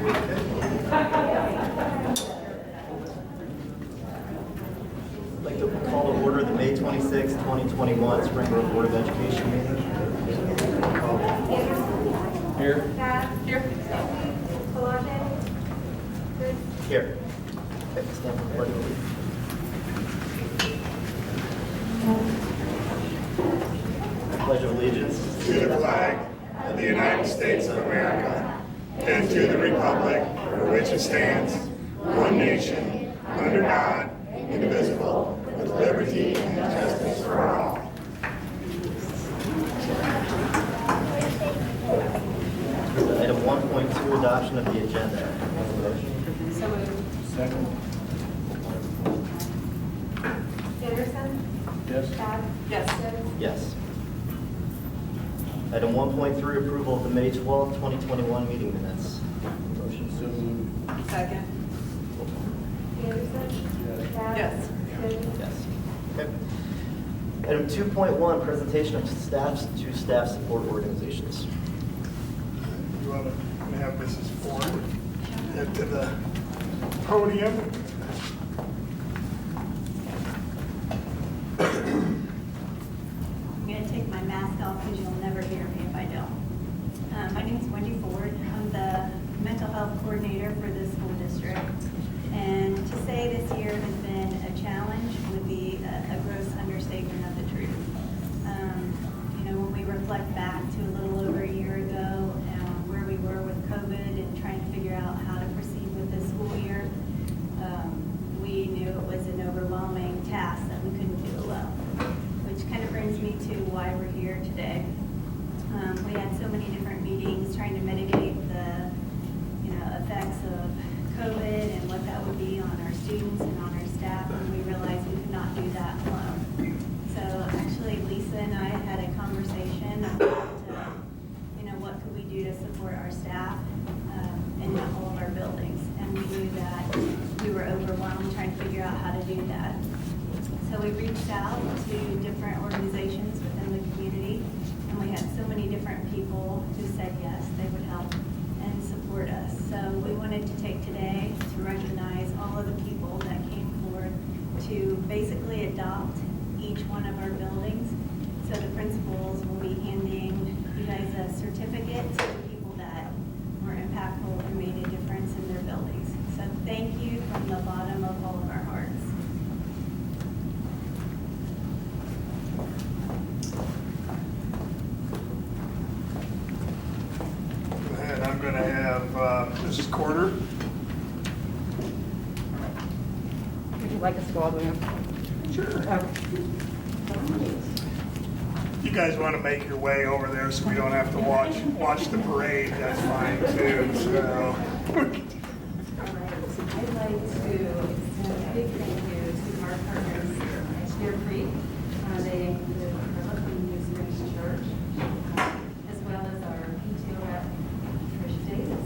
I'd like to call to order the May 26, 2021 Springboro Board of Education meeting. Here. Here. Here. Okay, stand for the pledge of allegiance. Pledge of allegiance to the flag of the United States of America and to the republic for which it stands, one nation, under God, indivisible, with liberty and justice for all. Item 1.2, adoption of the agenda. So moved. Second. Anderson? Yes. Bab? Yes. Yes. Item 1.3, approval of the May 12, 2021 meeting minutes. Motion so moved. Second. Anderson? Bab? Yes. Yes. Okay. Item 2.1, presentation of staffs to staff support organizations. You want to have Mrs. Ford head to the podium? I'm going to take my mask off because you'll never hear me if I don't. My name is Wendy Ford. I'm the mental health coordinator for this school district. And to say this year has been a challenge would be a gross understatement of the truth. When we reflect back to a little over a year ago, where we were with COVID and trying to figure out how to proceed with this school year, we knew it was an overwhelming task that we couldn't do alone, which kind of brings me to why we're here today. We had so many different meetings trying to mitigate the effects of COVID and what that would be on our students and on our staff, and we realized we could not do that alone. So actually, Lisa and I had a conversation about what could we do to support our staff in all of our buildings, and we knew that we were overwhelmed trying to figure out how to do that. So we reached out to different organizations within the community, and we had so many different people who said yes, they would help and support us. So we wanted to take today to recognize all of the people that came forward to basically adopt each one of our buildings. So the principals will be handing you guys a certificate to the people that were impactful and made a difference in their buildings. So thank you from the bottom of all of our hearts. And I'm going to have Mrs. Corder. Would you like us to go all the way up? Sure. You guys want to make your way over there so we don't have to watch the parade, that's fine too. So. All right. I'd like to extend a big thank you to our partners at Deer Creek. They include Robertson Church, as well as our PTO rep, Trish Davis.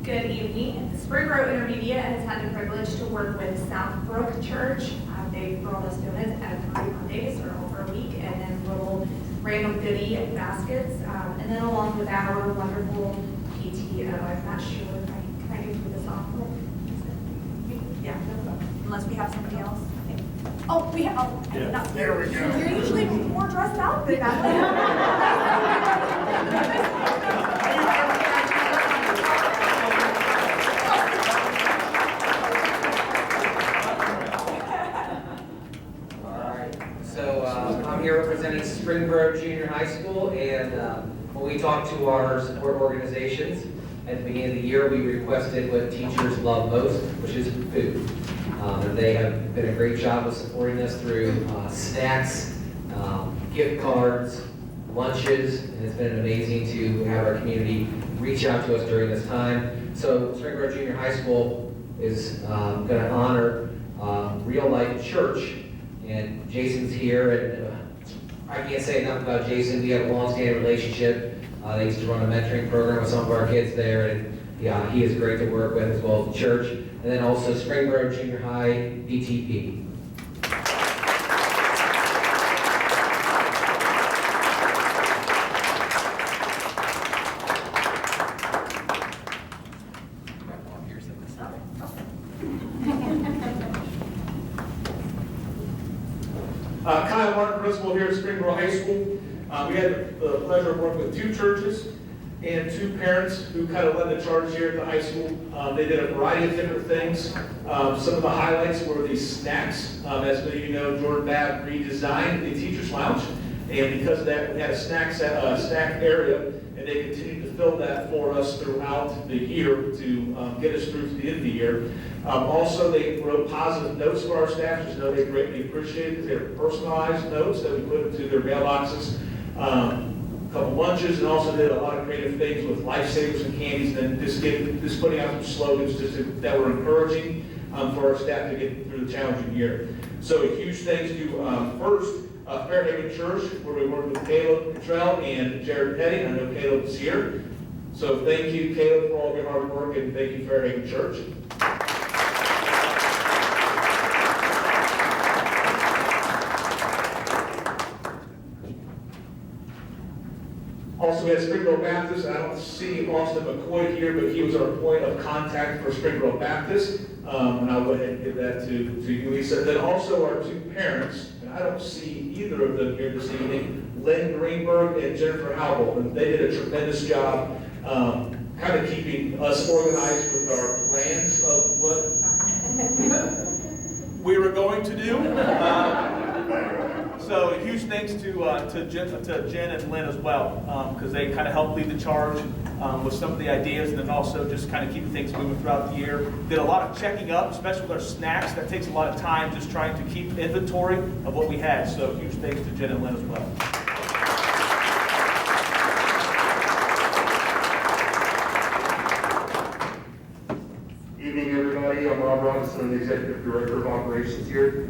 Good evening. Springboro Intermediate has had the privilege to work with Southbrook Church. They brought us donuts at 3 Mondays or over a week, and then little random goodie baskets. And then along with our wonderful PTO, I'm not sure if can I go through this off. We have, oh, I did not. There we go. You're usually more dressed out than that. So I'm here representing Springboro Junior High School, and when we talked to our support organizations at the beginning of the year, we requested what teachers love most, which is food. And they have been a great job of supporting us through snacks, gift cards, lunches, and it's been amazing to have our community reach out to us during this time. So Springboro Junior High School is going to honor Real Life Church. And Jason's here, and I can't say enough about Jason. We have a long-standing relationship. They used to run a mentoring program with some of our kids there, and yeah, he is great to work with, as well as the church. And then also Springboro Junior High BTP. Kyle Martin, principal here at Springboro High School. We had the pleasure of working with 2 churches and 2 parents who kind of led the charge here at the high school. They did a variety of different things. Some of the highlights were the snacks. As many of you know, Jordan Babb redesigned the teacher's lounge, and because of that, we had a snack area, and they continued to fill that for us throughout the year to get us through to the end of the year. Also, they wrote positive notes for our staff, just know they greatly appreciated it. They were personalized notes that we put into their mailboxes. A couple lunches, and also did a lot of creative things with lifesavers and candies, and just putting out some slogans that were encouraging for our staff to get through the challenging year. So a huge thanks to first Fairhaven Church, where we worked with Caleb Cottrell and Jared Petty. I know Caleb is here. So thank you, Caleb, for all your hard work, and thank you, Fairhaven Church. Also, we had Springboro Baptist. I don't see Austin McCoy here, but he was our point of contact for Springboro Baptist. And I'll go ahead and give that to you, Lisa. Then also our 2 parents, and I don't see either of them here this evening, Lynn Greenberg and Jennifer Howell. And they did a tremendous job kind of keeping us organized with our plans of what we were going to do. So huge thanks to Jen and Lynn as well, because they kind of helped lead the charge with some of the ideas, and then also just kind of keeping things moving throughout the year. Did a lot of checking up, especially with our snacks. That takes a lot of time, just trying to keep inventory of what we had. So huge thanks to Jen and Lynn as well. Evening, everybody. I'm Rob Robertson, the Executive Director of Operations here.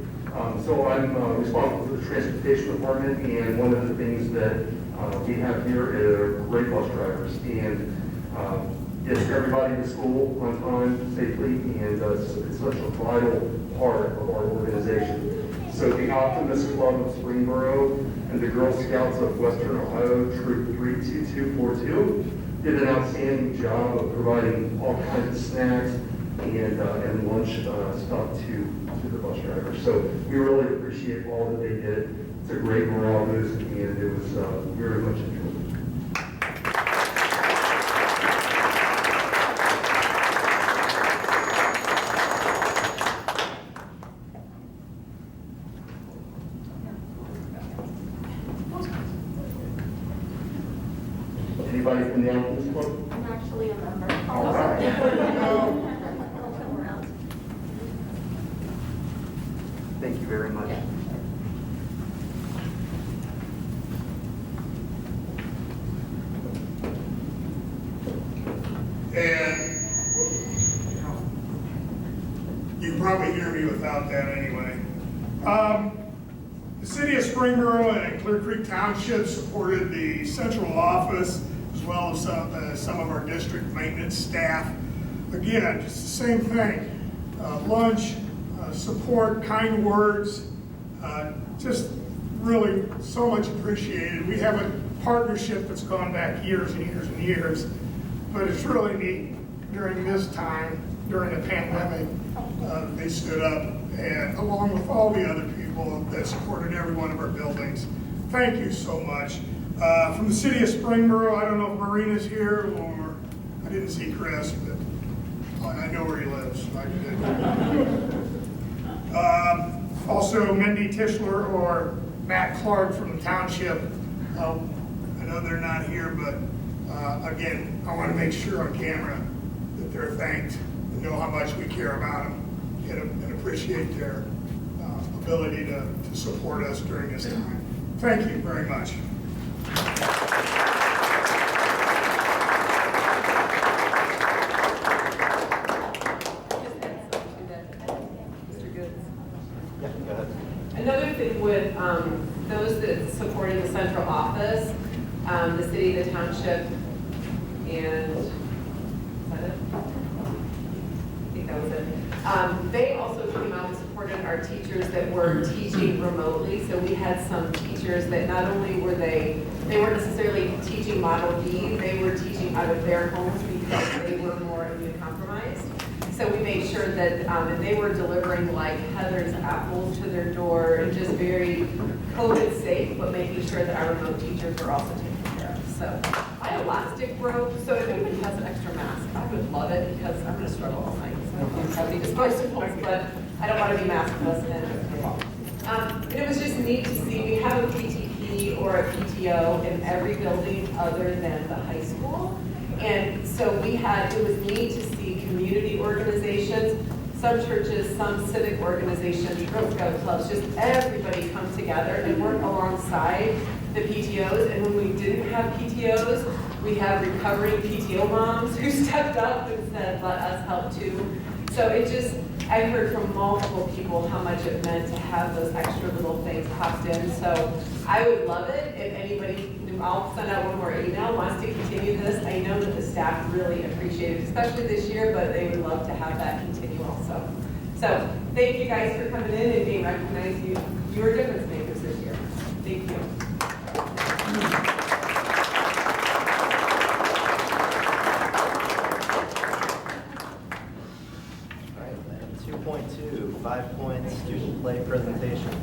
So I'm responsible for the Transportation Department, and one of the things that we have here are great bus drivers, and get everybody to school on time, safely, and it's such a vital part of our organization. So the Optimist Club of Springboro and the Girl Scouts of Western Ohio, Troop 32242, did an outstanding job of providing all kinds of snacks and lunch stuff to the bus drivers. So we really appreciate all that they did. It's a great morale boost, and it was very much enjoyable. Anybody from the Optimist Club? I'm actually a member. All right. Thank you very much. And you can probably hear me without that anyway. The city of Springboro and Clear Creek Township supported the central office as well as some of our district maintenance staff. Again, just the same thing. Lunch, support, kind words, just really so much appreciated. We have a partnership that's gone back years and years and years, but it's really neat during this time, during the pandemic, they stood up, and along with all the other people that supported every one of our buildings. Thank you so much. From the city of Springboro, I don't know if Marina's here, or I didn't see Chris, but I know where he lives. So I did. Also, Mindy Tischler or Matt Clark from the township. I know they're not here, but again, I want to make sure on camera that they're thanked and know how much we care about them and appreciate their ability to support us during this time. Thank you very much. Yeah, go ahead. Another thing with those that supporting the central office, the city, the township, and is that it? I think that was it. They also came out and supported our teachers that were teaching remotely. So we had some teachers that not only were they weren't necessarily teaching Model B, they were teaching out of their homes because they were more immune compromised. So we made sure that, and they were delivering like Heather's apples to their door and just very COVID safe, but making sure that our remote teachers were also taken care of. So I elastic rope, so if anybody has an extra mask, I would love it because I'm gonna struggle all night. So I don't have any disposables, but I don't want to be maskless and it was just neat to see. We have a PTP or a PTO in every building other than the high school. And so it was neat to see community organizations, some churches, some civic organizations, Girl Scout clubs, just everybody come together and work alongside the PTOs. And when we didn't have PTOs, we have recovering PTO moms who stepped up and said, let us help too. So I heard from multiple people how much it meant to have those extra little things popped in. So I would love it if anybody, I'll send out one more email, wants to continue this. I know that the staff really appreciate it, especially this year, but they would love to have that continue also. So thank you guys for coming in and being recognized. You were difference makers this year. Thank you. All right, item 2.2, 5-point student play presentation.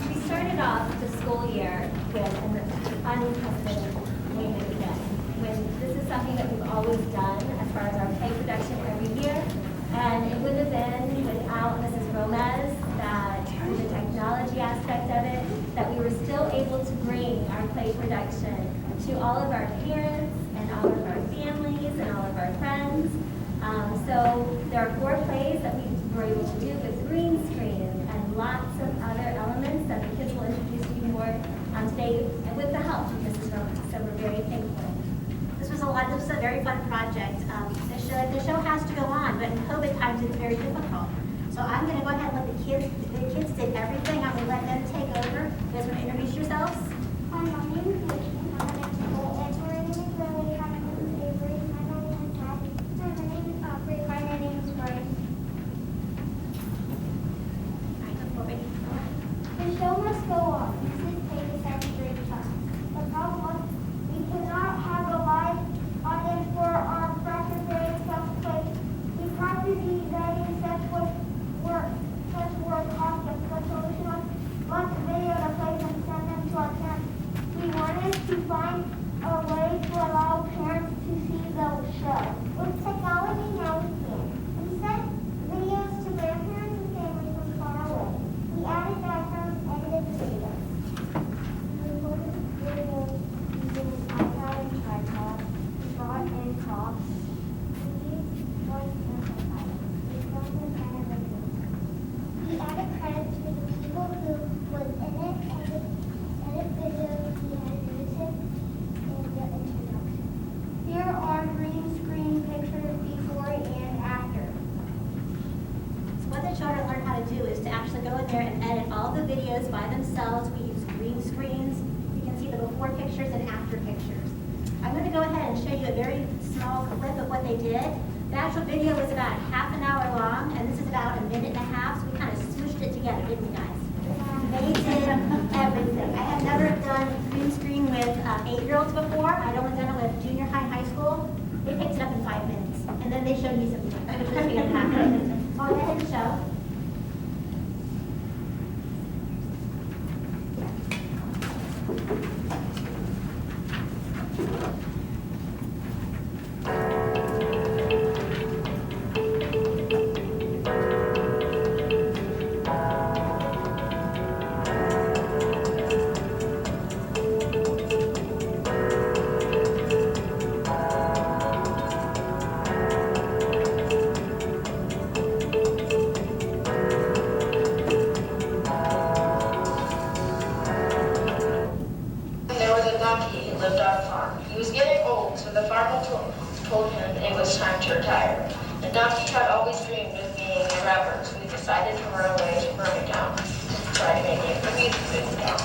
We started off the school year with an unprecedented wing again. This is something that we've always done as far as our play production every year. And it would have been without Mrs. Gomez, that through the technology aspect of it, that we were still able to bring our play production to all of our parents and all of our families and all of our friends. So there are 4 plays that we were able to do with green screen and lots of other elements that the kids will introduce to you more today with the help of Mrs. Gomez. So we're very thankful. This was a very fun project. The show has to go on, but in COVID times it's very difficult. So I'm going to go ahead and let the kids did everything. I'm going to let them take over. You guys want to introduce yourselves? Hi, my name is Lucian. My name is Cole. And my name is Lily. My name is Avery. My name is Patty. My name is Aubrey. My name is Grace. The show must go on. Mrs. Page has a great time. The problem we cannot have a live audience for our practice period self-play. We have to be ready in such work concepts. The solution was watch a video to play and send them to our parents. We wanted to find a way to allow parents to see the show. With technology now we can. We sent videos to grandparents and families from far away. We added backgrounds, edited the videos. We recorded videos using an iPad and tripod. We brought in props. We used voice amplifiers. We filmed in front of the videos. We added credit to the people who was in it, edit videos, we had music in the introduction. Here are green screen pictures before and after. So what the children learn how to do is to actually go in there and edit all the videos by themselves. We use green screens. You can see the and show you a very small clip of what they did. The actual video was about half an hour long, and this is about a minute and a half, so we kind of smooshed it together, didn't we, guys? They did everything. I have never done green screen with 8-year-olds before. I'd only done it with junior high, high school. They picked it up in 5 minutes, and then they showed me some, which was fantastic. I'll go ahead and show. There was a donkey who lived on a farm. He was getting old, so the farmer told him it was time to retire. The donkey had always dreamed of being a rapper, so he decided to run away to Birmingham to try to make it a music video.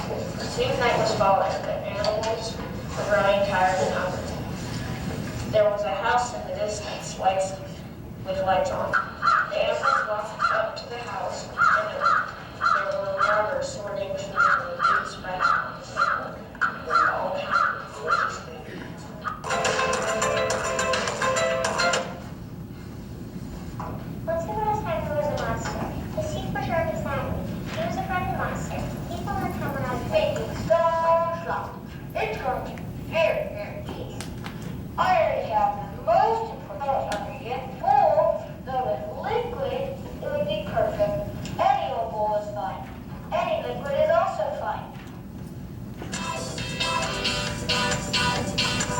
Soon night was falling, the animals were growing tired and hungry. There was a house in the distance, with lights on. The animals walked up to the house, and there were robbers sorting through the goods by house. All kinds of things. Once upon a time there was a monster. His teeth were sharp as diamonds. He was a friendly monster. He told one time when I was big, stop. It's going to be very tasty. I already have the most important ingredient. Bowl, though it's liquid, it would be perfect. Any old bowl is fine. Any liquid is also fine.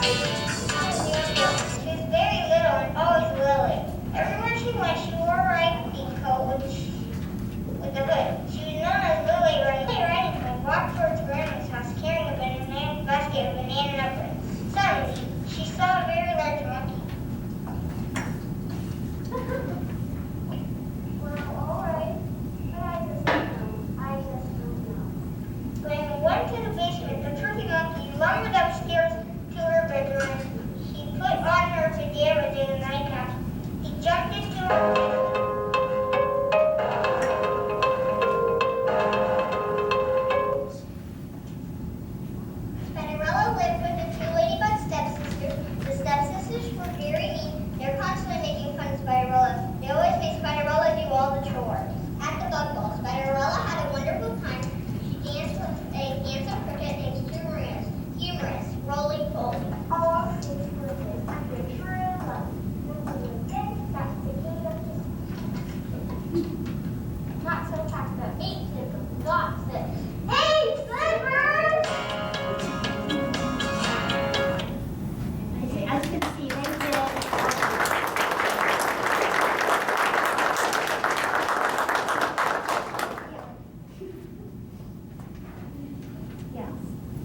She was very little and always willing. Everywhere she went, she wore a riding coat with a hood. She was known as Lily Riding. Lily Riding Hood walked towards Grandma's house carrying a banana basket of banana nuts. Suddenly, she saw a very large monkey. Well, all right, but I just don't know. When we went to the basement, the turkey monkey lumbered upstairs to her bedroom. He put on her pajamas and a nightcap. He jumped into her bedroom. Spiderella lived with the two ladybug stepsisters. The stepsisters were very mean. They were constantly making fun of Spiderella. They always made Spiderella do all the chores. At the bug ball, Spiderella had a wonderful time. She danced with a handsome cricket named Humorous, Rolling Pole. All things were good under true love. That's the kingdom. Not so fast, but 8 seconds. Got it. Hey, Slippers! As you can see, they did.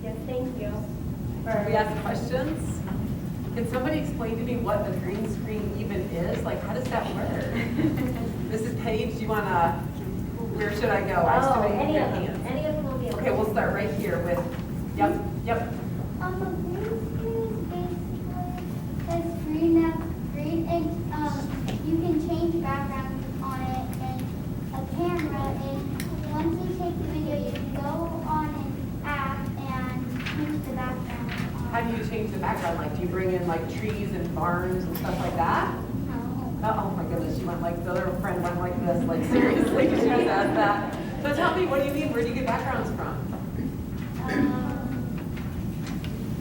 Yes, thank you. We ask questions. Can somebody explain to me what the green screen even is? Like, how does that work? Mrs. Page, do you want to, where should I go? I have so many Any of hands. them. Any of them will be able Okay, we'll start right here with, yep. A green screen is basically a screen that's green, and you can change backgrounds on it, and a camera, and once you take the video, you can go on an app and change the background. How do you change the background? Like, do you bring in like trees and barns and stuff like that? Oh my goodness, she went like, the other friend went like this, like seriously, she was asked that. So tell me, what do you mean? Where do you get backgrounds from?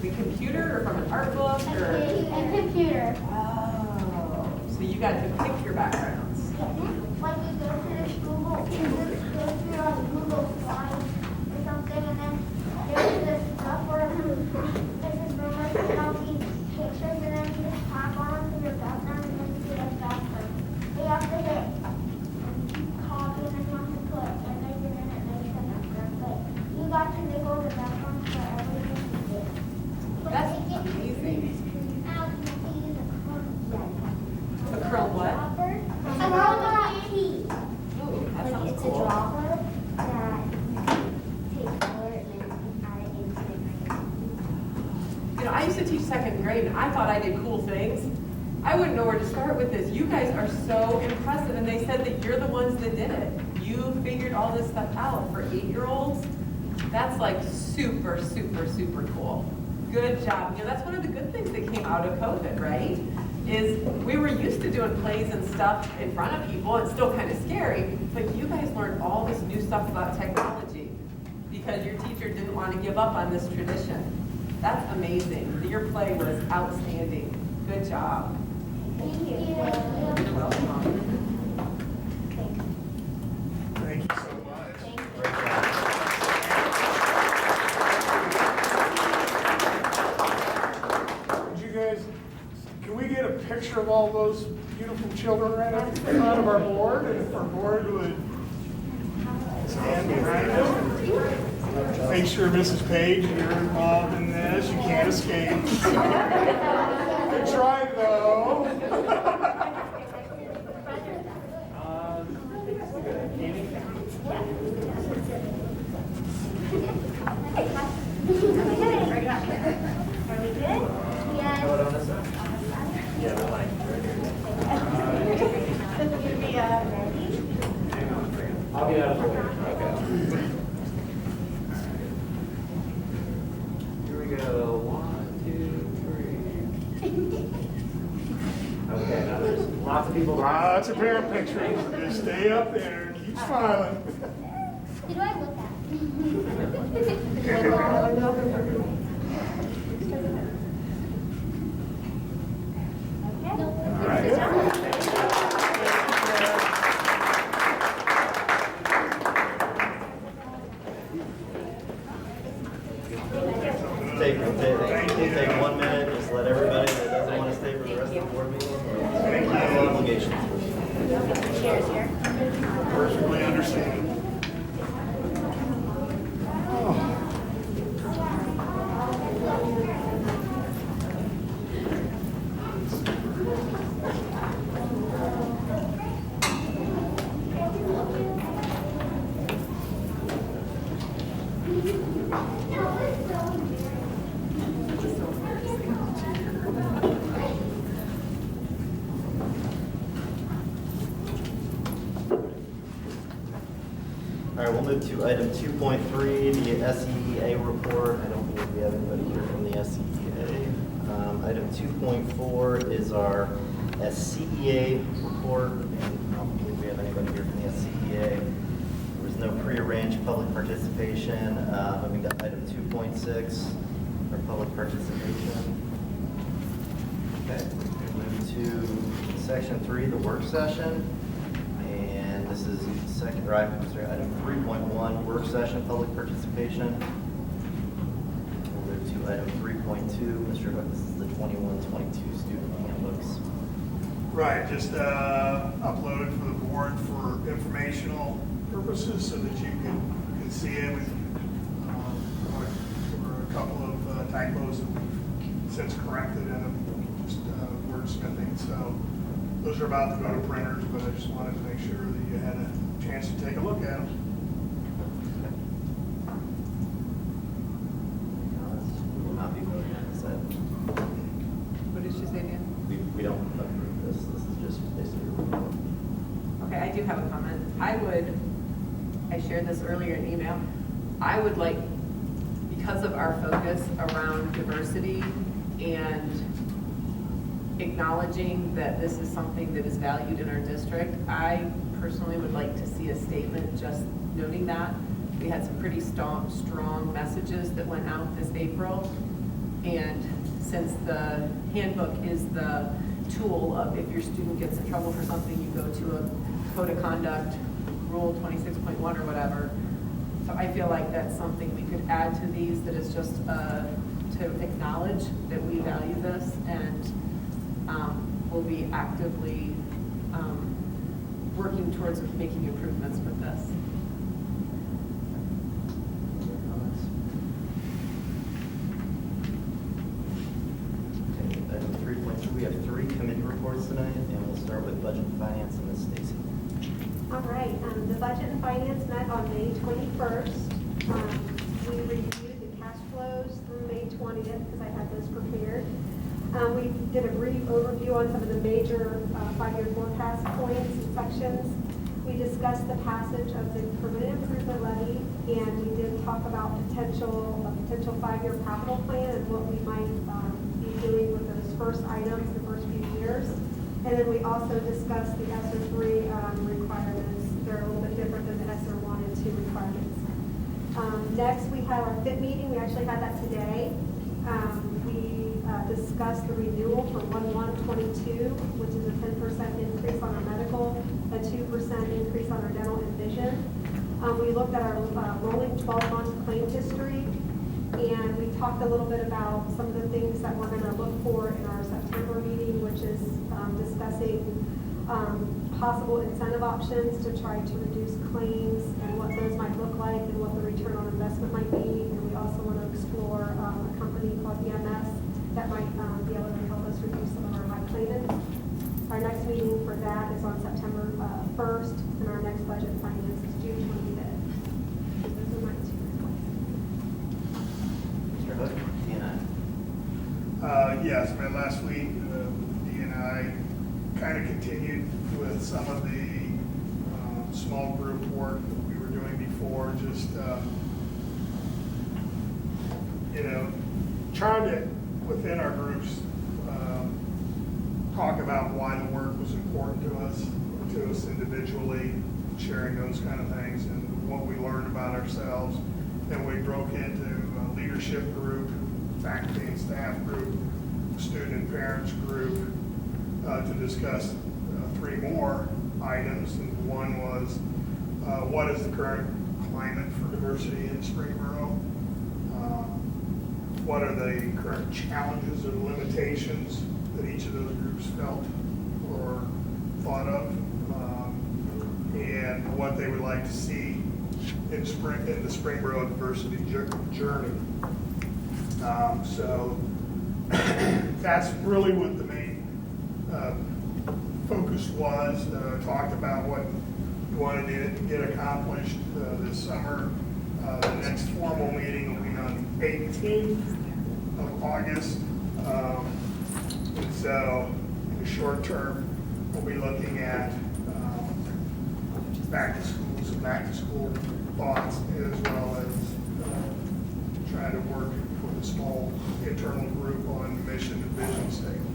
The computer or from an art book or? A computer. Oh, so you got to pick your backgrounds. Like you go to the Google, you just go through on Google Slides or something, and then there's this stuff where there's this rumor and all these pictures, and then you just tap on them to your background, and then you get a background. You have to hit copy, and then you have to put image, and then it makes a background. But you got to make all the backgrounds for everything you did. That's amazing. Now you can use a Chromebook. A Chrome what? Chopper. I used to teach second grade, and I thought I did cool things. I wouldn't know where to start with this. You guys are so impressive, and they said that you're the ones that did it. You figured all this stuff out for 8-year-olds. That's like super, super, super cool. Good job. You know, that's one of the good things that came out of COVID, right? Is we were used to doing plays and stuff in front of people. It's still kind of scary, but you guys learned all this new stuff about technology because your teacher didn't want to give up on this tradition. That's amazing. Your play was outstanding. Good job. Thank you. You're welcome. Thank you so much. Great job. Would you guys, can we get a picture of all those beautiful children right up in front of our board? And if our board would stand behind us. Make sure, Mrs. Page, you're involved in this. You can't escape. Good try, though. Are we good? Yes. Yeah, we like. I'll be out of the way. Okay. Here we go. 1, 2, 3. Okay, now there's lots of people. Lots of parent pictures. Just stay up there and keep smiling. Who do I look at? All right. Take 1 minute, just let everybody that doesn't want to stay for the rest of the board meeting. No obligations. Cheers here. Perfectly understand. All right, we'll move to item 2.3, the SEA report. I don't believe we have anybody here from the SEA. Item 2.4 is our SCEA report, and I don't believe we have anybody here from the SCEA. There was no prearranged public participation. Moving to item 2.6, our public participation. Okay, we'll move to section 3, the work session. And this is second, right, item 3.1, work session, public participation. We'll move to item 3.2, Mr. Hook, this is the 21-22 student handbooks. Right, just upload for the board for informational purposes so that you can see it. There were a couple of typos that we've since corrected and just wordsmithing. So those are about to go to printers, but I just wanted to make sure that you had a chance to take a look at them. We will not be voting on this item. What did she say, Dan? We don't approve this. This is just basically a report. Okay, I do have a comment. I shared this earlier in email. I would like, because of our focus around diversity and acknowledging that this is something that is valued in our district, I personally would like to see a statement just noting that. We had some pretty strong messages that went out this April. And since the handbook is the tool of if your student gets in trouble for something, you go to a code of conduct, rule 26.1 or whatever. So I feel like that's something we could add to these, that is just to acknowledge that we value this and we'll be actively working towards making improvements with this. Okay, item 3.2, we have 3 committee reports tonight, and we'll start with budget and finance and Ms. Stacy. All right, the Budget and Finance met on May 21st. We reviewed the cash flows through May 20th, because I had those prepared. We did a brief overview on some of the major five-year forecast points and sections. We discussed the passage of the permanent improvement levy, and we did talk about a potential five-year capital plan and what we might be doing with those first items the first few years. And then we also discussed the ESSER 3 requirements. They're a little bit different than the ESSER 1 and 2 requirements. Next, we had our FIT meeting. We actually had that today. We discussed the renewal for 1/1/22, which is a 10% increase on our medical, a 2% increase on our dental and vision. We looked at our rolling 12-month claim history, and we talked a little bit about some of the things that we're going to look for in our September meeting, which is discussing possible incentive options to try to reduce claims and what those might look like and what the return on investment might be. And we also want to explore a company called EMS that might be able to help us reduce some of our high claimants. Our next meeting for that is on September 1st, and our next budget finance is June 25th. Those are my two requests. Mr. Hook, DNI. Yes, met last week, DNI kind of continued with some of the small group work that we were doing before, just, trying to, within our groups, talk about why the work was important to us individually, sharing those kind of things and what we learned about ourselves. Then we broke into a leadership group, faculty and staff group, student and parents group, to discuss three more items. And one was, what is the current climate for diversity in Springboro? What are the current challenges or limitations that each of those groups felt or thought of? And what they would like to see in the Springboro diversity journey. So that's really what the main focus was. Talked about what we wanted to get accomplished this summer. The next formal meeting will be on the 18th of August. And so in the short term, we'll be looking at back to school thoughts, as well as trying to work with a small internal group on the mission and vision statement.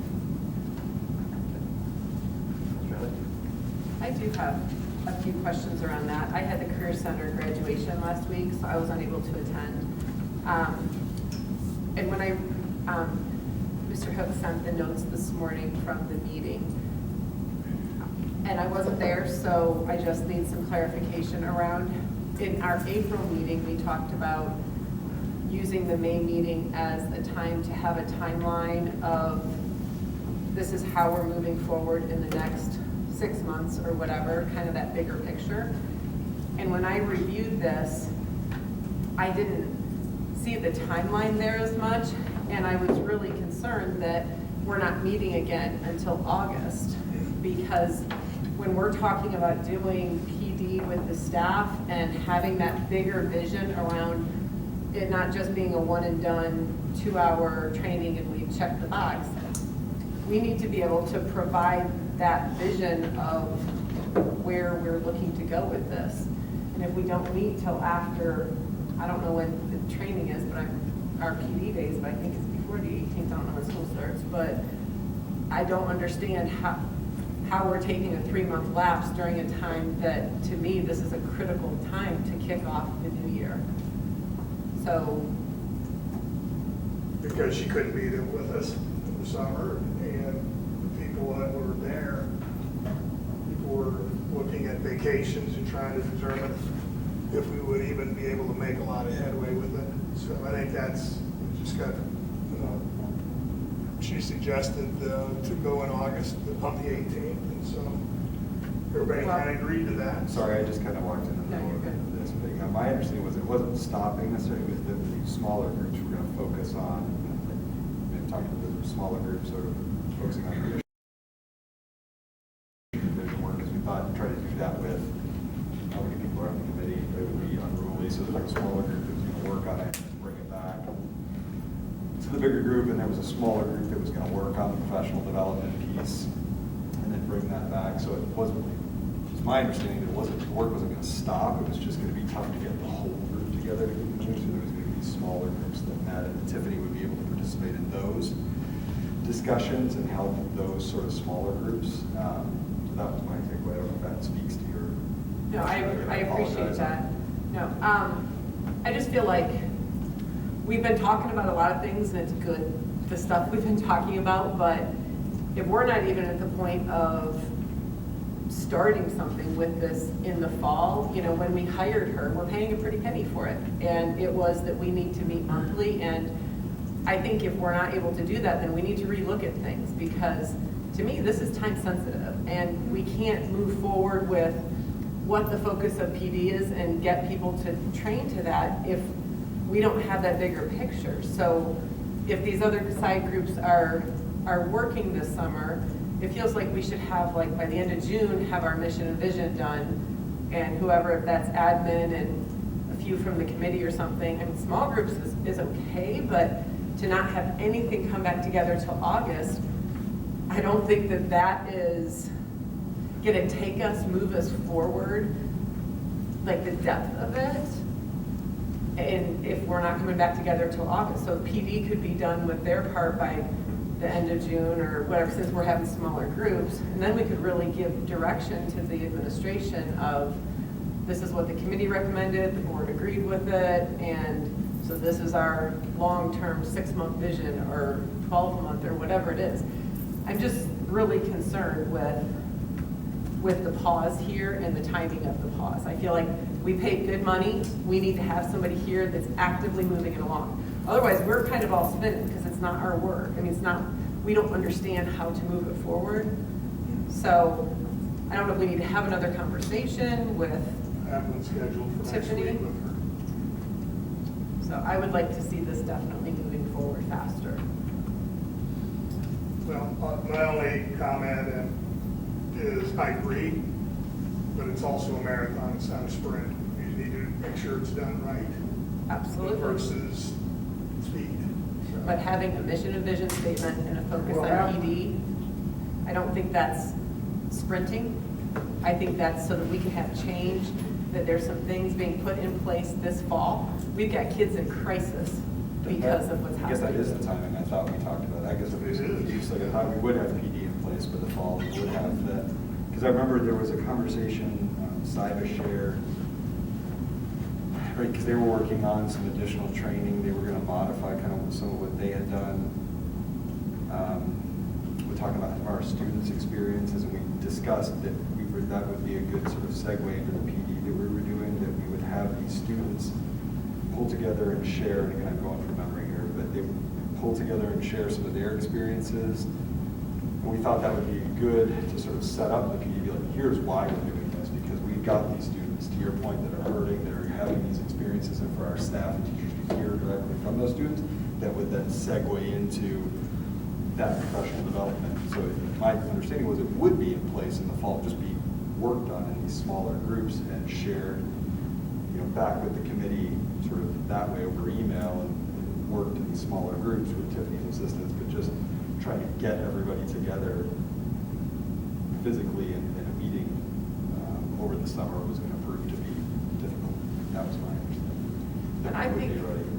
I do have a few questions around that. I had the Career Center graduation last week, so I was unable to attend. And when Mr. Hook sent the notes this morning from the meeting, and I wasn't there, so I just need some clarification around. In our April meeting, we talked about using the May meeting as a time to have a timeline of this is how we're moving forward in the next 6 months or whatever, kind of that bigger picture. And when I reviewed this, I didn't see the timeline there as much, and I was really concerned that we're not meeting again until August, because when we're talking about doing PD with the staff and having that bigger vision around it not just being a one and done 2-hour training and we check the box, we need to be able to provide that vision of where we're looking to go with this. And if we don't meet till after, I don't know when the training is, but our PD days, but I think it's before the 18th, I don't know when school starts, but I don't understand how we're taking a 3-month lapse during a time that, to me, this is a critical time to kick off the new year. So. Because she couldn't be there with us in the summer, and the people that were there, people were looking at vacations and trying to determine if we would even be able to make a lot of headway with it. So I think that's just got, she suggested to go in August on the 18th, and so everybody kind of agreed to that. Sorry, I just kind of walked in the middle of this. But, my understanding was it wasn't stopping necessarily, it was that the smaller groups were going to focus on, and talking about the smaller groups sort of focusing on division work, because we thought try to do that with how many people are on the committee, it would be unruly. So there's like a smaller group that's going to work on it and bring it back. So the bigger group, and there was a smaller group that was gonna work on the professional development piece and then bring that back. So it wasn't, it's my understanding that the work wasn't gonna stop, it was just gonna be tough to get the whole group together to get moved. So there was gonna be smaller groups that met, and Tiffany would be able to participate in those discussions and help those sort of smaller groups. So that was my takeaway. I don't know if that speaks to your. No, I appreciate apologize. that. No, I just feel like we've been talking about a lot of things, and it's good, the stuff we've been talking about, but if we're not even at the point of starting something with this in the fall, you know, when we hired her, we're paying a pretty penny for it. And it was that we need to meet monthly, and I think if we're not able to do that, then we need to relook at things, because to me, this is time sensitive, and we can't move forward with what the focus of PD is and get people to train to that if we don't have that bigger picture. So if these other side groups are working this summer, it feels like we should have, like, by the end of June, have our mission and vision done, and whoever, if that's admin and a few from the committee or something. I mean, small groups is okay, but to not have anything come back together till August, I don't think that that is gonna take us, move us forward, like the depth of it. And if we're not coming back together till August, so PD could be done with their part by the end of June or whatever, since we're having smaller groups. And then we could really give direction to the administration of, this is what the committee recommended, the board agreed with it, and so this is our long-term 6-month vision or 12-month or whatever it is. I'm just really concerned with the pause here and the timing of the pause. I feel like we paid good money. We need to have somebody here that's actively moving it along. Otherwise, we're kind of all spinning because it's not our work. I mean, it's not, we don't understand how to move it forward. So I don't know if we need to have another conversation with I have one scheduled for next Tiffany? week with her. So I would like to see this definitely moving forward faster. Well, my only comment is I agree, but it's also a marathon, it's not a sprint. You need to make sure it's done right. Absolutely. Versus speed. So- But having a mission and vision statement and a focus Well, on PD, I don't think that's sprinting. I think that's so that we can have change, that there's some things being put in place this fall. We've got kids in crisis because of what's I guess that happening. is the timing. I thought we talked about. I guess it was confused. Like I thought we would have PD in place for the fall. We would have that, because I remember there was a conversation, Cyber Share, right? Because they were working on some additional training. They were going to modify kind of some of what they had done. We're talking about our students' experiences, and we discussed that that would be a good sort of segue into the PD that we were doing. That we would have these students pull together and share, and again, I'm going from memory here, but they would pull together and share some of their experiences. And we thought that would be good to sort of set up the PD, be like, here's why we're doing this, because we've got these students, to your point, that are hurting, that are having these experiences, and for our staff and teachers to hear directly from those students, that would then segue into that professional development. So my understanding was it would be in place in the fall, just be worked on in these smaller groups and shared, you know, back with the committee sort of that way over email, and worked in these smaller groups with Tiffany's assistance, but just trying to get everybody together physically in a meeting over the summer was going to prove to be difficult. That was my understanding. And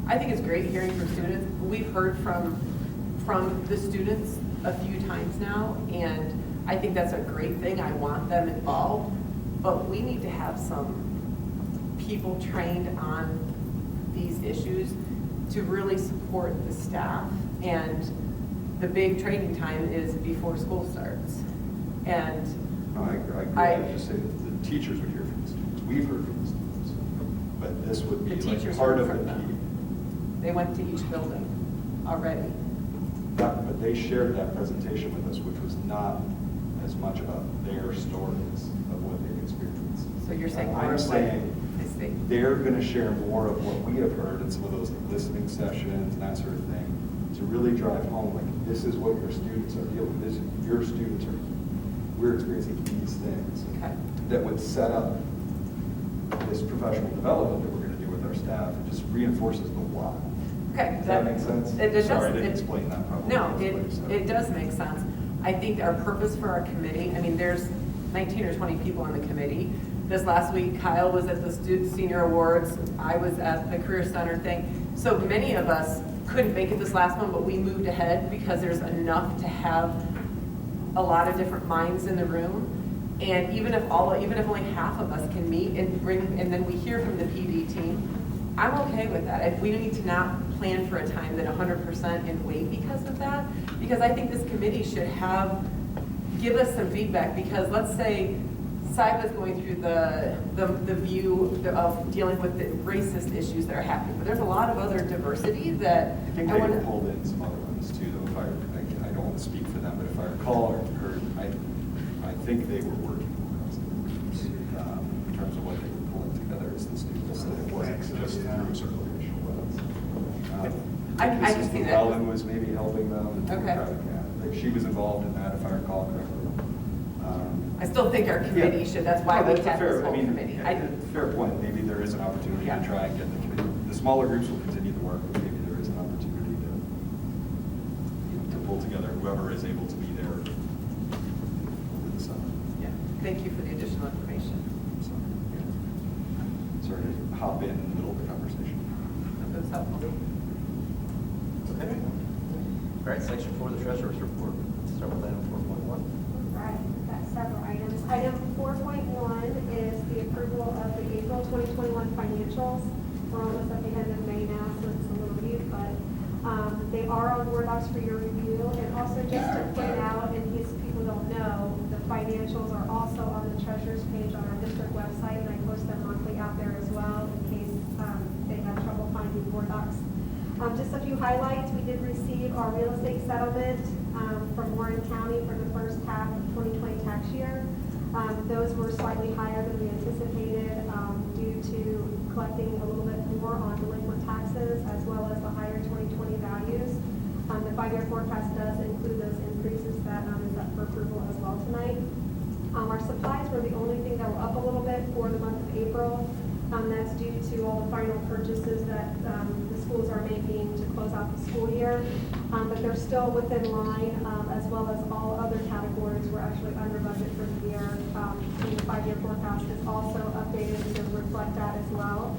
I think it's great hearing from students. We've heard from the students a few times now, and I think that's a great thing. I want them involved, but we need to have some people trained on these issues to really support the staff. And the big training time is before school starts. And No, I agree. I just say that the teachers would hear from the students. We've heard from the students, but this would be the like teachers part heard of the from them. They went to each building already. But they shared that presentation with us, which was not as much about their stories of what they've experienced. So you're saying more I'm of what saying they see. they're going to share more of what we have heard in some of those listening sessions and that sort of thing, to really drive home, like, this is what your students are dealing with. Your students are, we're experiencing these things. Okay. That would set up this professional development that we're going to do with our staff. It just reinforces the why. Okay, that make sense? It does. Sorry, I didn't explain that probably. No, So- it does make sense. I think our purpose for our committee, I mean, there's 19 or 20 people on the committee. This last week, Kyle was at the senior awards, I was at the career center thing. So many of us couldn't make it this last one, but we moved ahead because there's enough to have a lot of different minds in the room. And even if only half of us can meet and then we hear from the PD team, I'm okay with that. If we need to not plan for a time that 100% and wait because of that, because I think this committee should give us some feedback, because let's say SIBA is going through the view of dealing with the racist issues that are happening, but there's a lot of other diversity that I think they were pulled in some other ones too, though, if I don't want to speak for them, but if I recall or heard, I think they were working across the groups, in terms of what they were pulling together as the students, that it wasn't just through sort of racial lens. I can see that. Ellen was maybe helping them. Okay. Like she was involved in that, if I recall correctly. I still think our committee should, that's why we That's a have fair- this whole I mean, committee. Fair point, maybe there is an opportunity Yeah. to try and get the committee, the smaller groups will continue to work, but maybe there is an opportunity to pull together whoever is able to be there over the summer. Yeah. Thank you for the additional information. So, yeah. Sorry to hop in the middle of the conversation. That was helpful. Okay. All right, section 4, the treasurer's report. Start with item 4.1. Right, we've got several items. Item 4.1 is the approval of the April 2021 financials. We're almost at the end of May now, so it's a little mute, but they are on Word docs for your review. And also just to point out, in case people don't know, the financials are also on the treasurer's page on our district website, and I post them monthly out there as well in case they have trouble finding Word docs. Just a few highlights. We did receive our real estate settlement from Warren County for the first half of 2020 tax year. Those were slightly higher than we anticipated due to collecting a little bit more on delinquent taxes as well as the higher 2020 values. The 5-year forecast does include those increases that is up for approval as well tonight. Our supplies were the only thing that were up a little bit for the month of April. That's due to all the final purchases that the schools are making to close out the school year. But they're still within line, as well as all other categories. We're actually under budget for the year. And the 5-year forecast is also updated to reflect that as well.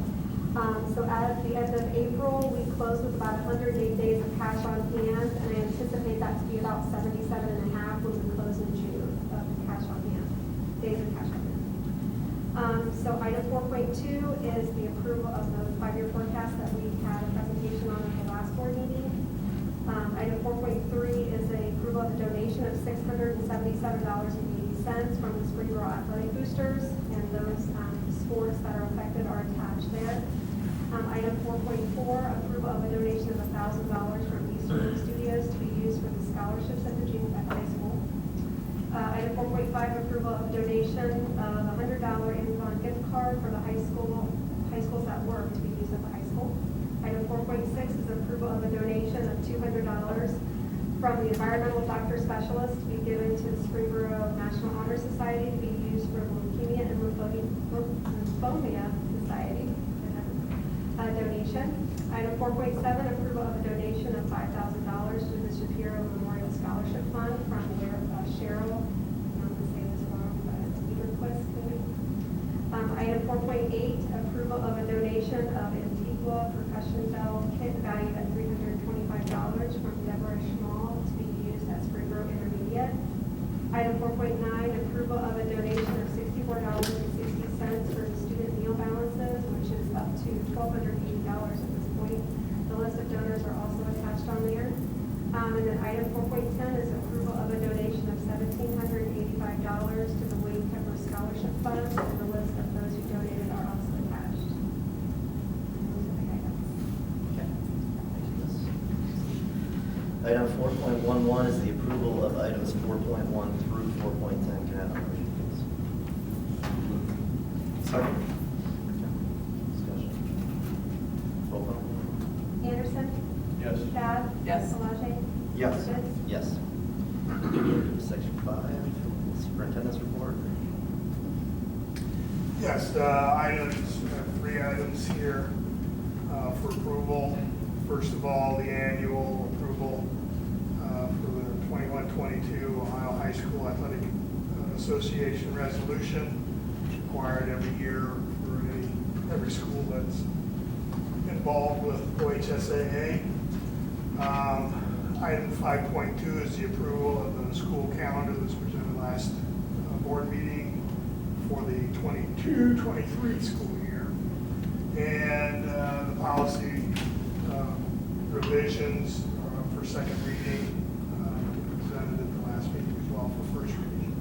So at the end of April, we closed with about 108 days of cash on hand, and I anticipate that to be about 77 and a half when we close in June of cash on hand, days of cash on hand. So item 4.2 is the approval of the 5-year forecast that we had a presentation on at the last board meeting. Item 4.3 is a approval of the donation of $677.80 from the Springboro Athletic Boosters, and those sports that are affected are attached there. Item 4.4, approval of a donation of $1,000 from Eastern Studios to be used for the scholarships at Virginia Tech High School. Item 4.5, approval of donation of a $100 Amazon gift card for the high schools at work to be used at the high school. Item 4.6 is approval of a donation of $200 from the environmental doctor specialist to be given to the Springboro National Honor Society to be used for the Leukemia and Lymphoma Society donation. Item 4.7, approval of a donation of $5,000 to the Shapiro Memorial Scholarship Fund from Cheryl, not to say this wrong, but Lieberquist, maybe. Item 4.8, approval of a donation of Antigua percussion bell kit valued at $325 from Deborah Schmall to be used at Springboro Intermediate. Item 4.9, approval of a donation of $64.60 for the student meal balances, which is up to $1,280 at this point. The list of donors are also attached on there. And then item 4.10 is approval of a donation of $1,785 to the Wade Pepper Scholarship Fund, and the list of those who donated are also attached. Those are the items. Okay. Thank you, Ms. Item 4.11 is the approval of items 4.1 through 4.10. Can I have a motion, please? Second. Discussion. Roll call. Anderson? Yes. Bab? Yes. Palage? Yes. Spitz? Yes. Section 5, superintendent's report. Yes, items, 3 items here for approval. First of all, the annual approval for the 21-22 Ohio High School Athletic Association resolution, required every year for every school that's involved with OHSAA. Item 5.2 is the approval of the school calendar that was presented last board meeting for the 22-23 school year. And the policy revisions for second reading presented at the last meeting as well for first reading.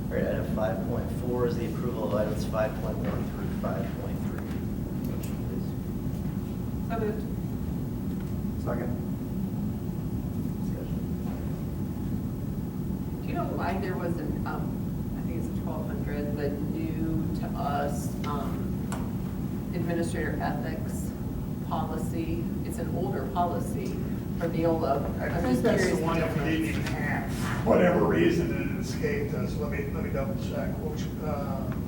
All right, item 5.4 is the approval of items 5.1 through 5.3. Motion, please. So moved. Second. Discussion. Do you know why there was an, I think it's 1,200, but new to us, administrator ethics policy? It's an older policy for Neola. I think that's the one that we didn't have, whatever reason it escaped us. Let me double check. Which,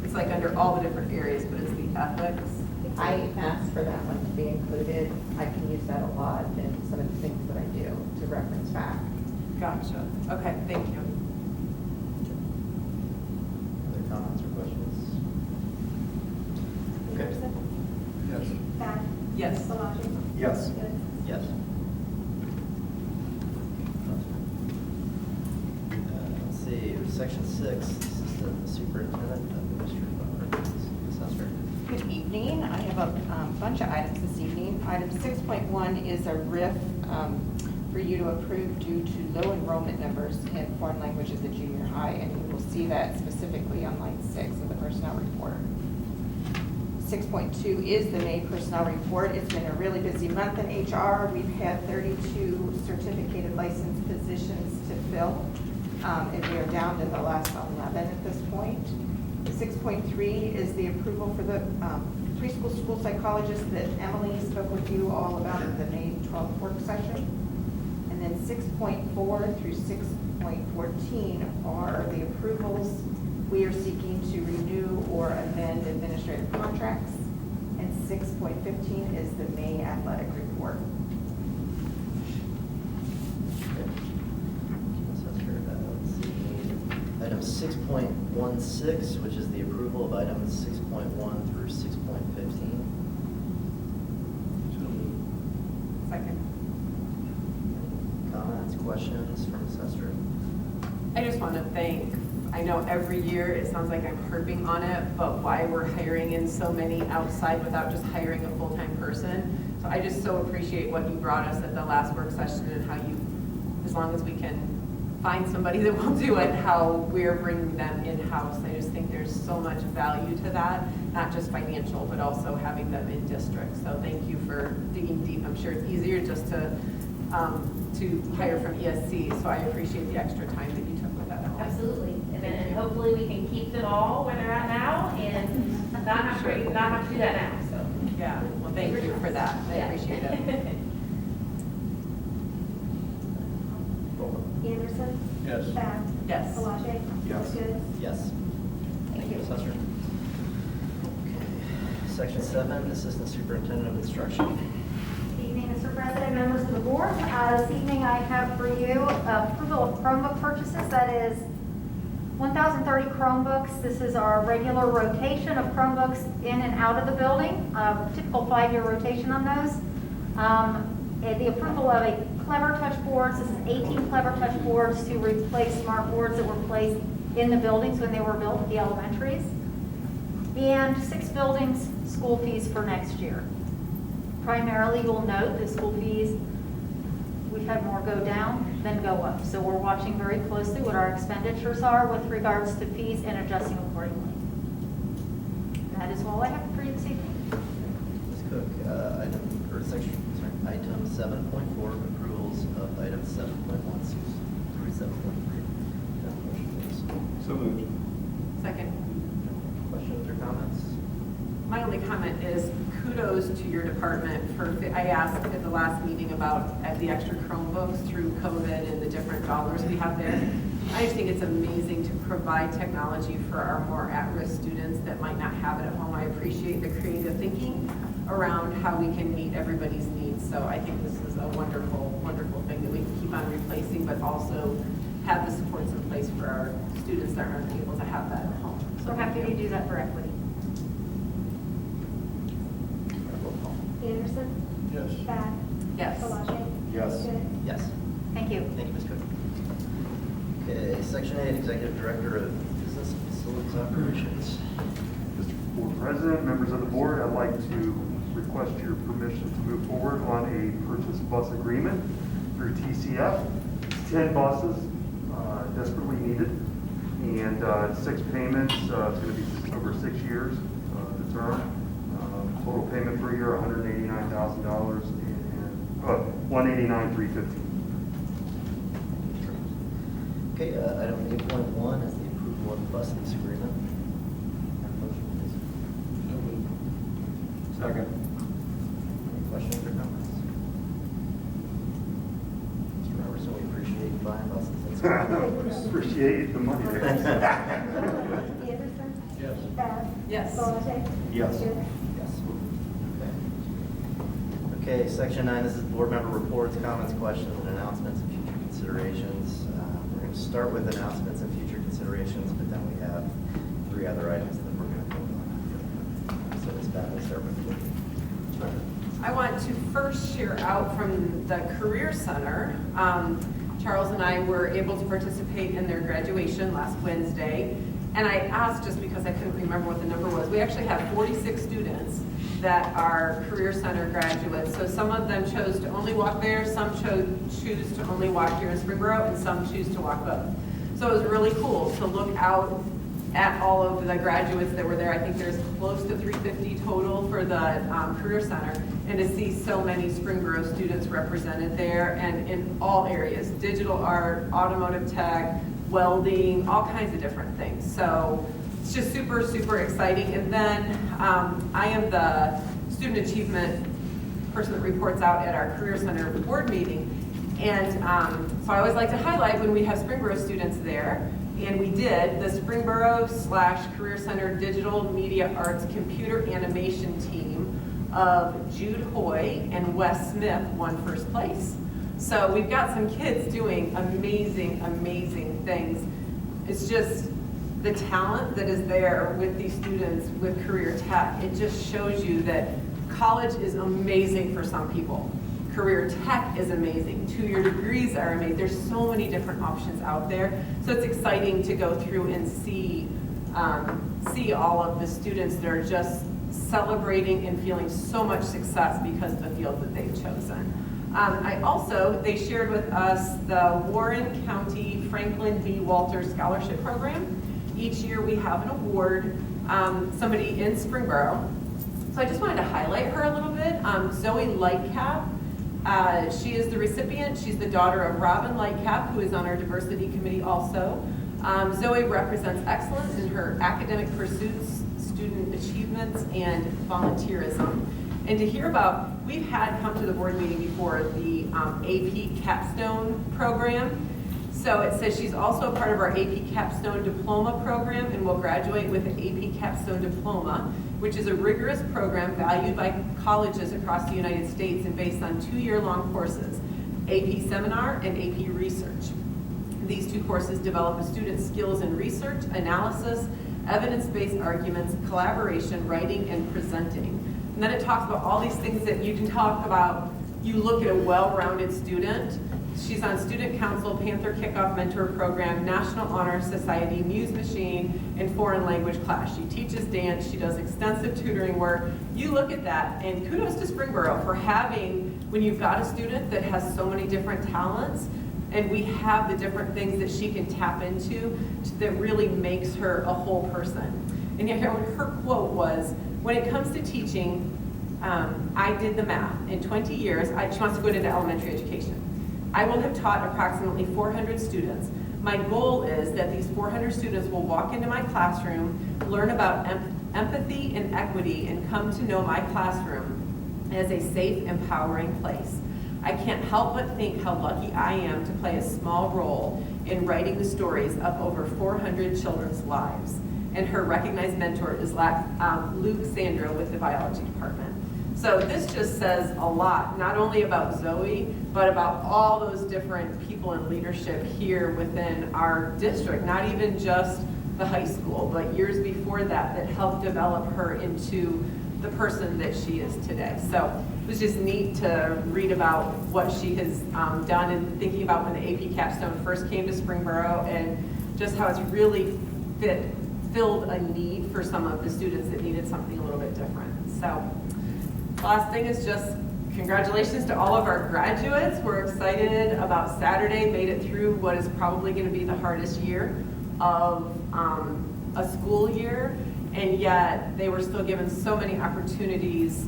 It's like under all the different areas, but it's the ethics. I asked for that one to be included. I can use that a lot in some of the things that I do to reference back. Gotcha. Okay, thank you. Other comments or questions? Okay. Yes. Bath? Yes. Palage? Yes. Goods? Yes. Let's see, section 6, Assistant Superintendent, Administrative Assessor. Good evening. I have a bunch of items this evening. Item 6.1 is a RIF for you to approve due to low enrollment numbers in foreign language at the junior high, and you will see that specifically on line 6 of the personnel report. 6.2 is the May personnel report. It's been a really busy month in HR. We've had 32 certificated licensed positions to fill, and we are down to the last 11 at this point. 6.3 is the approval for the preschool school psychologist that Emily spoke with you all about at the May 12th work session. And then 6.4 through 6.14 are the approvals we are seeking to renew or amend administrative contracts. And 6.15 is the May athletic report. Let's see. Item 6.16, which is the approval of items 6.1 through 6.15. Second. Comments, questions from Assessor? I just want to thank, I know every year it sounds like I'm harping on it, but why we're hiring in so many outside without just hiring a full-time person. So I just so appreciate what you brought us at the last work session and how you, as long as we can find somebody that will do it, how we're bringing them in-house. I just think there's so much value to that, not just financial, but also having them in district. So thank you for digging deep. I'm sure it's easier just to hire from ESC, so I appreciate the extra time that you took with that. Absolutely, and hopefully we can keep them all where they're at now and not have to do that now, so. Yeah, well, thank you for that. I appreciate it. Anderson? Yes. Bath? Yes. Palage? Yes. Goods? Yes. Thank you, Assessor. Okay. Section 7, Assistant Superintendent of Instruction. Good evening, Mr. President, members of the board. This evening I have for you approval of Chromebook purchases. That is 1,030 Chromebooks. This is our regular rotation of Chromebooks in and out of the building, typical 5-year rotation on those. The approval of a Clever Touch boards. This is 18 Clever Touch boards to replace smart boards that were placed in the buildings when they were built at the elementaries. And 6 buildings school fees for next year. Primarily, you'll note the school fees, we've had more go down than go up. So we're watching very closely what our expenditures are with regards to fees and adjusting accordingly. That is all I have for you this evening. Ms. Cook, item 7.4, approvals of items 7.1 through 7.3. Motion, please. So moved. Second. Questions or comments? My only comment is kudos to your department for, I asked at the last meeting about the extra Chromebooks through COVID and the different dollars we have there. I just think it's amazing to provide technology for our more at-risk students that might not have it at home. I appreciate the creative thinking around how we can meet everybody's needs. So I think this is a wonderful, wonderful thing that we can keep on replacing, but also have the supports in place for our students that aren't able to have that at home. So happy to do that for equity. Anderson? Yes. Bath? Yes. Palage? Yes. Good. Yes. Thank you. Thank you, Ms. Cook. Okay, Section 8, Executive Director of Business and Facilities Operations. Mr. Board President, members of the board, I'd like to request your permission to move forward on a purchase bus agreement through TCF. It's 10 buses, desperately needed, and 6 payments. It's going to be over 6 years, the term. Total payment per year, $189,000 and $189,315. Okay, item 8.1 is the approval of the bus lease agreement. Have a motion, please. Second. Any questions or comments? Mr. Robertson, we appreciate you buying buses. That's Appreciate the money there. Anderson? Yes. Bath? Yes. Palage? Yes. Good. Yes. Okay, Section 9, this is board member reports, comments, questions, and announcements and future considerations. We're going to start with announcements and future considerations, but then we have 3 other items that we're going to vote on. So Ms. Bath, we'll start with you. I want to first share out from the Career Center. Charles and I were able to participate in their graduation last Wednesday. And I asked just because I couldn't remember what the number was. We actually have 46 students that are Career Center graduates. So some of them chose to only walk there, some choose to only walk here in Springboro, and some choose to walk both. So it was really cool to look out at all of the graduates that were there. I think there's close to 350 total for the Career Center, and to see so many Springboro students represented there, and in all areas, digital art, automotive tech, welding, all kinds of different things. So it's just super, super exciting. And then I am the student achievement person that reports out at our Career Center board meeting. And so I always like to highlight when we have Springboro students there. And we did, the Springboro/Career Center Digital Media Arts Computer Animation team of Jude Hoy and Wes Smith won first place. So we've got some kids doing amazing, amazing things. It's just the talent that is there with these students with career tech. It just shows you that college is amazing for some people. Career tech is amazing. 2-year degrees are amazing. There's so many different options out there. So it's exciting to go through and see all of the students that are just celebrating and feeling so much success because of the field that they've chosen. They shared with us the Warren County Franklin B. Walter Scholarship Program. Each year we have an award, somebody in Springboro. So I just wanted to highlight her a little bit. Zoe Lightcap, she is the recipient. She's the daughter of Robin Lightcap, who is on our diversity committee also. Zoe represents excellence in her academic pursuits, student achievements, and volunteerism. And to hear about, we've had come to the board meeting before, the AP Capstone program. So it says she's also a part of our AP Capstone Diploma program and will graduate with an AP Capstone Diploma, which is a rigorous program valued by colleges across the United States and based on 2-year-long courses, AP Seminar and AP Research. These 2 courses develop a student's skills in research, analysis, evidence-based arguments, collaboration, writing, and presenting. And then it talks about all these things that you can talk about. You look at a well-rounded student. She's on Student Council, Panther Kickoff Mentor Program, National Honor Society, Muse Machine, and foreign language class. She teaches dance. She does extensive tutoring work. You look at that, and kudos to Springboro for having, when you've got a student that has so many different talents, and we have the different things that she can tap into that really makes her a whole person. And her quote was, when it comes to teaching, I did the math. In 20 years, she wants to go into elementary education. I will have taught approximately 400 students. My goal is that these 400 students will walk into my classroom, learn about empathy and equity, and come to know my classroom as a safe, empowering place. I can't help but think how lucky I am to play a small role in writing the stories of over 400 children's lives. And her recognized mentor is Luke Sandro with the biology department. So this just says a lot, not only about Zoe, but about all those different people in leadership here within our district, not even just the high school, but years before that helped develop her into the person that she is today. So it was just neat to read about what she has done, and thinking about when the AP Capstone first came to Springboro, and just how it's really filled a need for some of the students that needed something a little bit different. So last thing is just congratulations to all of our graduates. We're excited about Saturday, made it through what is probably going to be the hardest year of a school year, and yet they were still given so many opportunities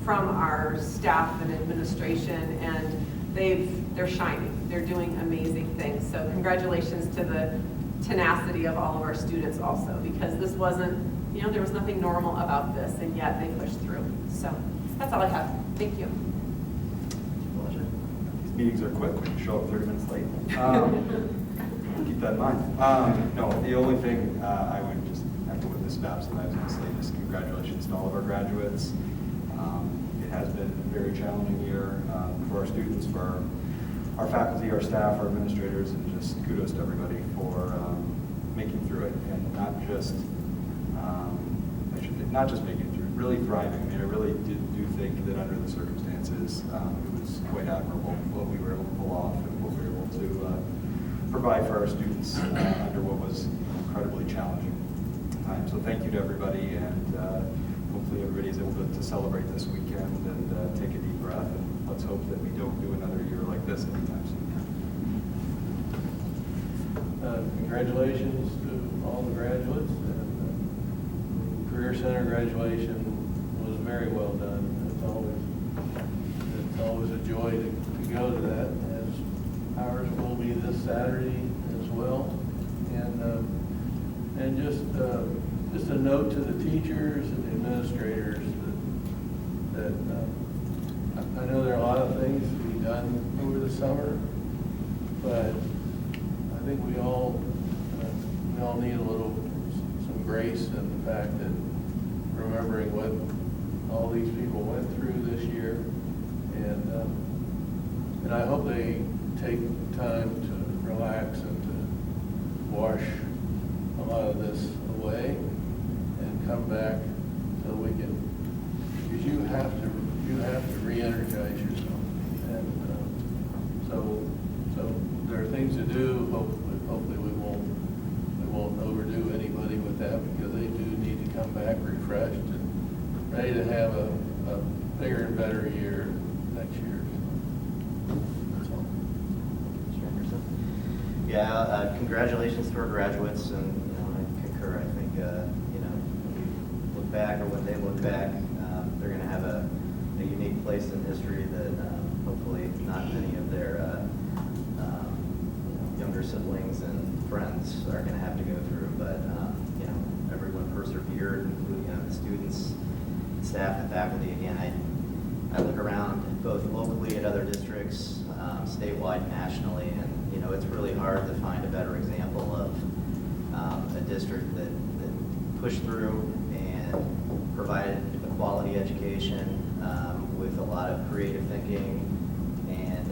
from our staff and administration, and they're shining. They're doing amazing things. So congratulations to the tenacity of all of our students also, because this wasn't, there was nothing normal about this, and yet they pushed through. So that's all I have. Thank you. Pleasure. These meetings are quick when you show up 30 minutes late. Keep that in mind. No, the only thing I would just echo with Ms. Babson, I was going to say just congratulations to all of our graduates. It has been a very challenging year for our students, for our faculty, our staff, our administrators, and just kudos to everybody for making through it, and not just making it through, really thriving. I mean, I really do think that under the circumstances, it was quite admirable what we were able to pull off and what we were able to provide for our students under what was incredibly challenging time. So thank you to everybody, and hopefully everybody is able to celebrate this weekend and take a deep breath, and let's hope that we don't do another year like this anytime soon. Congratulations to all the graduates, and Career Center graduation was very well done. It's always a joy to go to that, as ours will be this Saturday as well. And just a note to the teachers and the administrators that I know there are a lot of things to be done over the summer, but I think we all need some grace in the fact that remembering what all these people went through this year, and I hope they take time to relax and to wash a lot of this away and come back so we can, because you have to re-energize yourself, and so there are things to do. Hopefully we won't overdo anybody with that, because they do need to come back refreshed and ready to have a bigger and better year next year. That's all. Yeah, congratulations to our graduates, and I concur. I think when we look back, or when they look back, they're going to have a unique place in history that hopefully not many of their younger siblings and friends are going to have to go through. But everyone persevered, including the students, staff, and faculty. Again, I look around both locally at other districts, statewide, nationally, and it's really hard to find a better example of a district that pushed through and provided a quality education with a lot of creative thinking and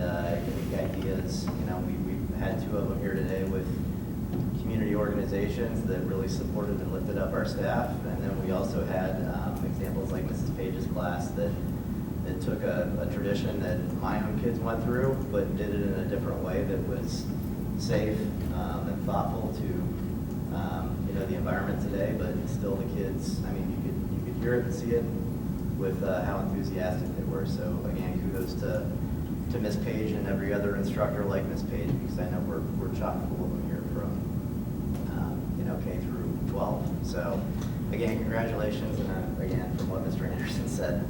unique ideas. We've had two of them here today with community organizations that really supported and lifted up our staff, and then we also had examples like Mrs. Page's class that took a tradition that my own kids went through, but did it in a different way that was safe and thoughtful to the environment today, but still the kids. I mean, you could hear it and see it with how enthusiastic they were. So again, kudos to Miss Page and every other instructor like Miss Page, because I know we're chock full of them here from K through 12. So again, congratulations, and again, from what Mr. Anderson said,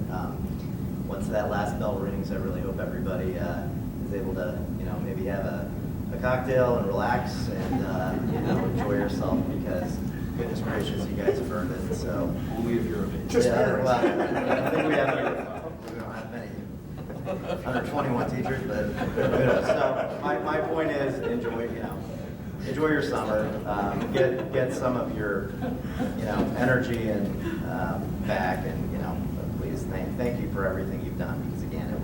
once that last bell rings, I really hope everybody is able to maybe have a cocktail and relax and enjoy yourself, because goodness gracious, you guys have earned it. So Only if you're of age. well, I don't think we have many. under 21 teachers, but so my point is enjoy your summer, get some of your, energy and back, and please thank you for everything you've done, because again, it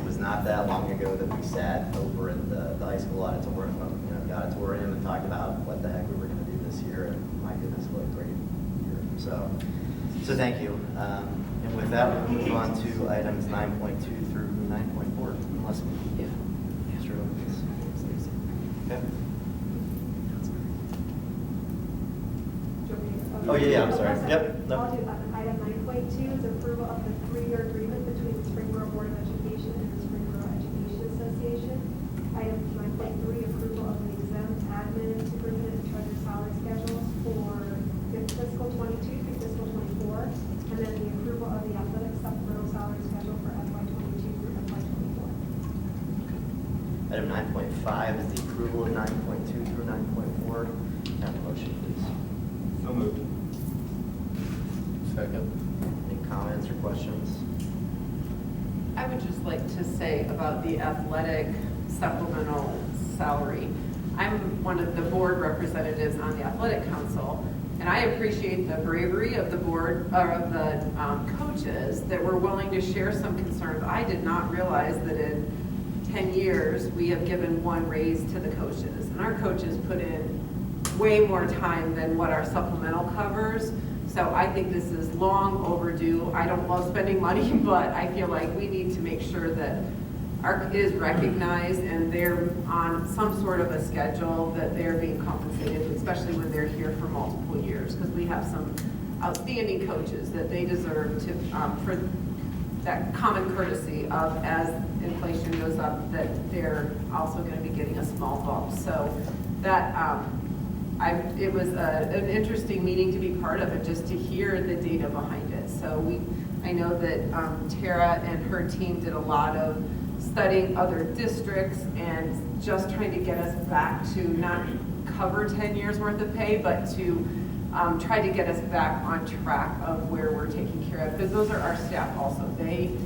was not that long ago that we sat over at the high school auditorium, and talked about what the heck we were going to do this year, and my goodness, what a great year. So thank you. And with that, we'll move on to items 9.2 through 9.4, unless we, Mr. Owens, Stacy. Okay. Oh, yeah, I'm sorry. Yep. No. I'll do item 9.2 is approval of the 3-year agreement between the Springboro Board of Education and the Springboro Education Association. Item 9.3, approval of the exempt admin, superintendent, and treasurer salary schedules for fiscal 22 through fiscal 24, and then the approval of the athletic supplemental salary schedule for FY 22 through FY 24. Item 9.5 is the approval of 9.2 through 9.4. Can I have a motion, please? So moved. Second. Any comments or questions? I would just like to say about the athletic supplemental salary. I'm one of the board representatives on the athletic council, and I appreciate the bravery of the board, or of the coaches that were willing to share some concerns. I did not realize that in 10 years, we have given one raise to the coaches, and our coaches put in way more time than what our supplemental covers. So I think this is long overdue. I don't love spending money, but I feel like we need to make sure that it is recognized and they're on some sort of a schedule, that they're being compensated, especially when they're here for multiple years, because we have some outstanding coaches that they deserve to, for that common courtesy of, as inflation goes up, that they're also going to be getting a small bump. So that, it was an interesting meeting to be part of, and just to hear the data behind it. So I know that Tara and her team did a lot of studying other districts and just trying to get us back to not cover 10 years worth of pay, but to try to get us back on track of where we're taking care of, because those are our staff also. They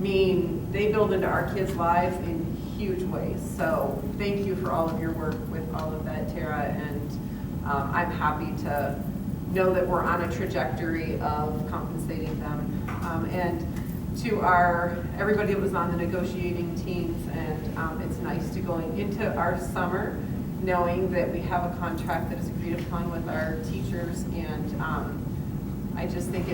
build into our kids' lives in huge ways. So thank you for all of your work with all of that, Tara, and I'm happy to know that we're on a trajectory of compensating them. And to everybody that was on the negotiating teams, and it's nice to going into our summer knowing that we have a contract that is agreed upon with our teachers, and I just think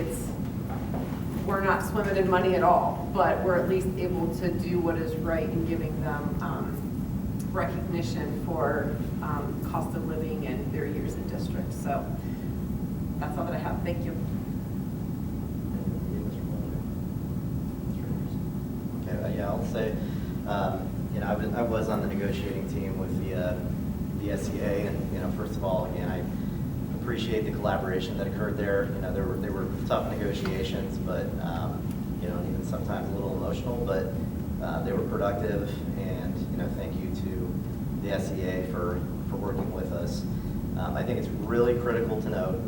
we're not swimming in money at all, but we're at least able to do what is right in giving them recognition for cost of living and their years in district. So that's all that I have. Thank you. Okay, yeah, I'll say, I was on the negotiating team with the SEA, and first of all, again, I appreciate the collaboration that occurred there. They were tough negotiations, but and even sometimes a little emotional, but they were productive, and thank you to the SEA for working with us. I think it's really critical to note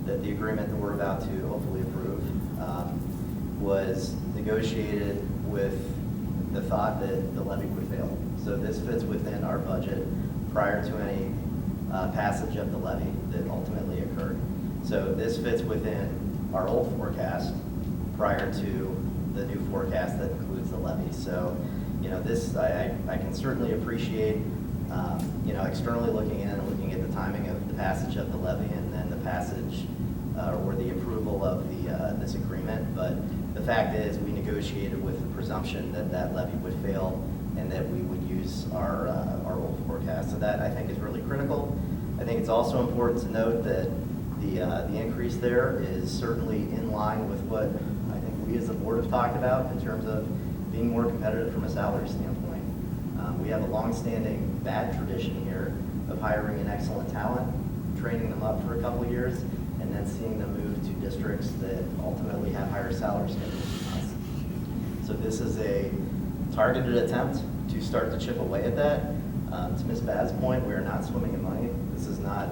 that the agreement that we're about to hopefully approve was negotiated with the thought that the levy would fail. So this fits within our budget prior to any passage of the levy that ultimately occurred. So this fits within our old forecast prior to the new forecast that includes the levy. So, this, I can certainly appreciate, externally looking in and looking at the timing of the passage of the levy and then the passage or the approval of this agreement. But the fact is, we negotiated with the presumption that that levy would fail and that we would use our old forecast. So that, I think, is really critical. I think it's also important to note that the increase there is certainly in line with what I think we as a board have talked about in terms of being more competitive from a salary standpoint. We have a long-standing bad tradition here of hiring an excellent talent, training them up for a couple of years, and then seeing them move to districts that ultimately have higher salary schedules than us. So this is a targeted attempt to start to chip away at that. To Ms. Bad's point, we are not swimming in money. This is not,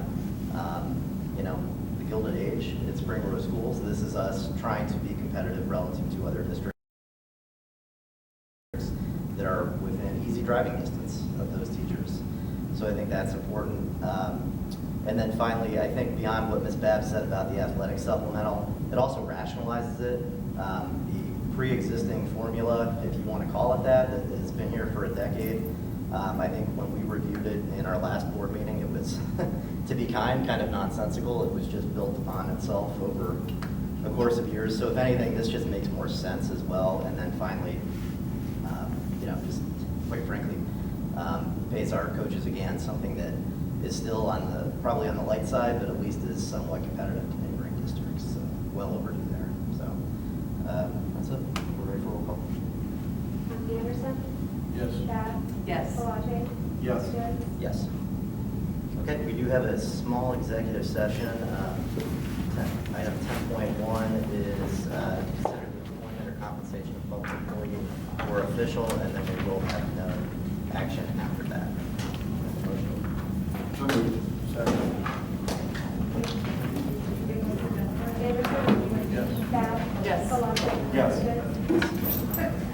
the Gilded Age. It's Springboro schools. This is us trying to be competitive relative to other districts. driving distance of those teachers. So I think that's important. And then finally, I think beyond what Ms. Babb said about the athletic supplemental, it also rationalizes it. The pre-existing formula, if you want to call it that has been here for a decade. I think when we reviewed it in our last board meeting, it was, to be kind of nonsensical. It was just built upon itself over a course of years. So if anything, this just makes more sense as well. And then finally, just quite frankly, pays our coaches again something that is still probably on the light side, but at least is somewhat competitive to neighboring districts. So well overdue there. So that's it. We're ready for roll call. Anderson? Yes. Babb? Yes. Palage? Yes. Goods? Yes. Okay, we do have a small executive session. Item 10.1 is consider the employment or compensation of public employee or official, and then we will have no action after that. Motion. So moved. Second. Anderson? Yes. Babb? Yes. Palage? Yes. Goods?